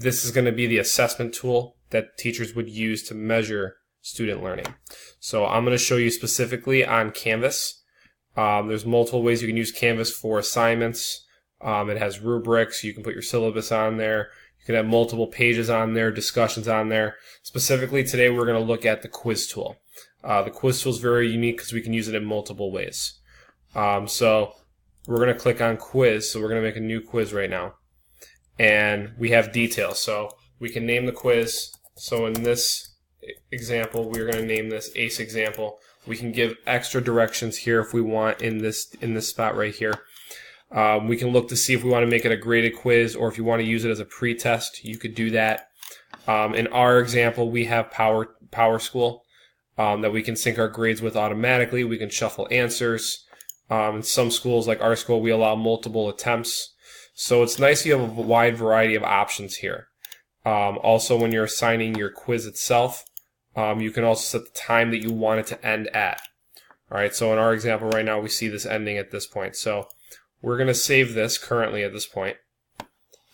this is going to be the assessment tool that teachers would use to measure student learning. So I'm going to show you specifically on Canvas. There's multiple ways you can use Canvas for assignments. It has rubrics. You can put your syllabus on there. You can have multiple pages on there, discussions on there. Specifically today we're going to look at the quiz tool. The quiz tool is very unique because we can use it in multiple ways. So we're going to click on quiz. So we're going to make a new quiz right now. And we have details. So we can name the quiz. So in this example, we're going to name this ACE example. We can give extra directions here if we want in this spot right here. We can look to see if we want to make it a graded quiz, or if you want to use it as a pre-test, you could do that. In our example, we have PowerSchool that we can sync our grades with automatically. We can shuffle answers. In some schools, like our school, we allow multiple attempts. So it's nice you have a wide variety of options here. Also, when you're assigning your quiz itself, you can also set the time that you want it to end at. All right, so in our example right now, we see this ending at this point. So we're going to save this currently at this point.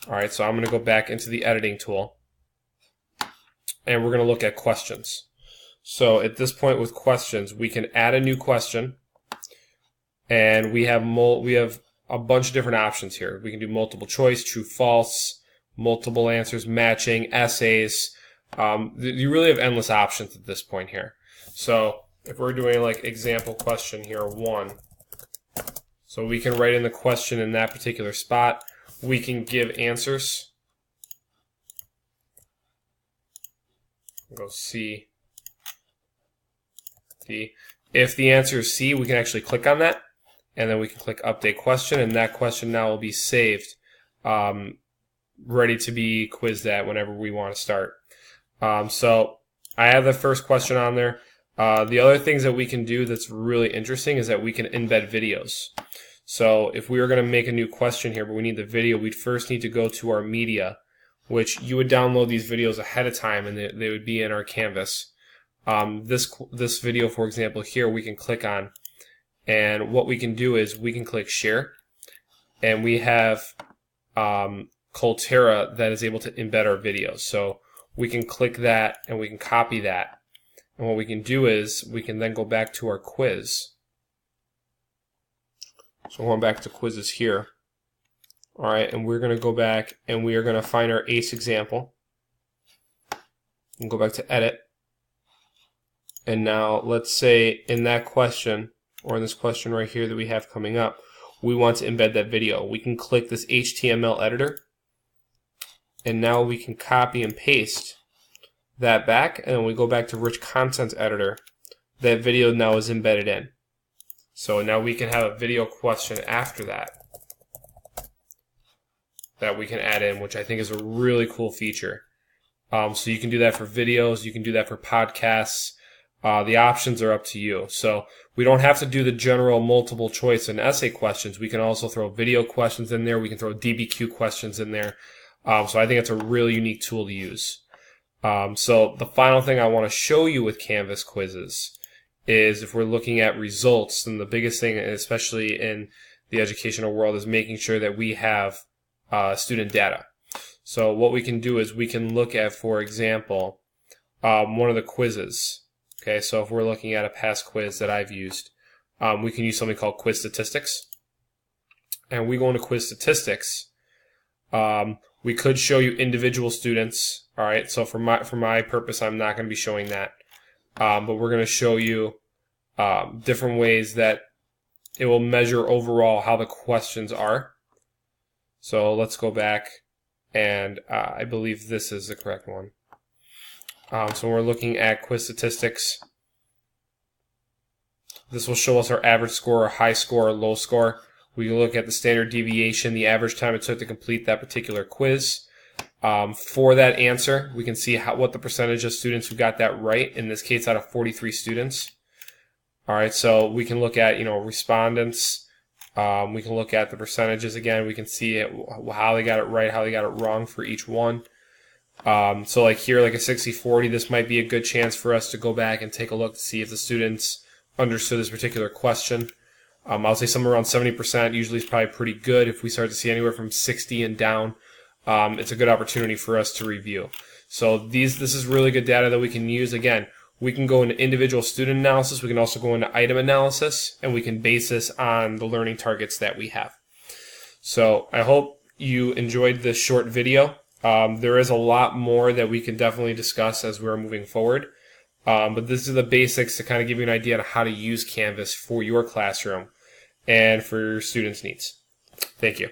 All right, so I'm going to go back into the editing tool, and we're going to look at questions. So at this point with questions, we can add a new question, and we have a bunch of different options here. We can do multiple choice, true, false, multiple answers, matching, essays. You really have endless options at this point here. So if we're doing like example question here, 1, so we can write in the question in that particular spot. We can give answers. Go C, D. If the answer is C, we can actually click on that, and then we can click update question, and that question now will be saved, ready to be quizzed at whenever we want to start. So I have the first question on there. The other things that we can do that's really interesting is that we can embed videos. So if we were going to make a new question here, but we need the video, we'd first need to go to our media, which you would download these videos ahead of time, and they would be in our Canvas. This video, for example, here we can click on, and what we can do is we can click share, and we have Colterra that is able to embed our videos. So we can click that and we can copy that, and what we can do is we can then go back to our quiz. So going back to quizzes here. All right, and we're going to go back and we are going to find our ACE example and go back to edit. And now let's say in that question, or in this question right here that we have coming up, we want to embed that video. We can click this HTML editor, and now we can copy and paste that back, and then we go back to rich content editor. That video now is embedded in. So now we can have a video question after that we can add in, which I think is a really cool feature. So you can do that for videos, you can do that for podcasts. The options are up to you. So we don't have to do the general multiple choice and essay questions. We can also throw video questions in there. We can throw DBQ questions in there. So I think it's a really unique tool to use. So the final thing I want to show you with Canvas quizzes is if we're looking at results, then the biggest thing, especially in the educational world, is making sure that we have student data. So what we can do is we can look at, for example, one of the quizzes. Okay, so if we're looking at a past quiz that I've used, we can use something called quiz statistics. And we go into quiz statistics. We could show you individual students. All right, so for my purpose, I'm not going to be showing that. But we're going to show you different ways that it will measure overall how the questions are. So let's go back, and I believe this is the correct one. So we're looking at quiz statistics. This will show us our average score, our high score, our low score. We can look at the standard deviation, the average time it took to complete that particular quiz. For that answer, we can see what the percentage of students who got that right, in this case out of 43 students. All right, so we can look at, respondents. We can look at the percentages again. We can see how they got it right, how they got it wrong for each one. So like here, like a 60-40, this might be a good chance for us to go back and take a look to see if the students understood this particular question. I'll say somewhere around 70% usually is probably pretty good. If we start to see anywhere from 60 and down, it's a good opportunity for us to review. So this is really good data that we can use. Again, we can go into individual student analysis, we can also go into item analysis, and we can base this on the learning targets that we have. So I hope you enjoyed this short video. There is a lot more that we can definitely discuss as we're moving forward. But this is the basics to kind of give you an idea on how to use Canvas for your classroom and for your students' needs. Thank you.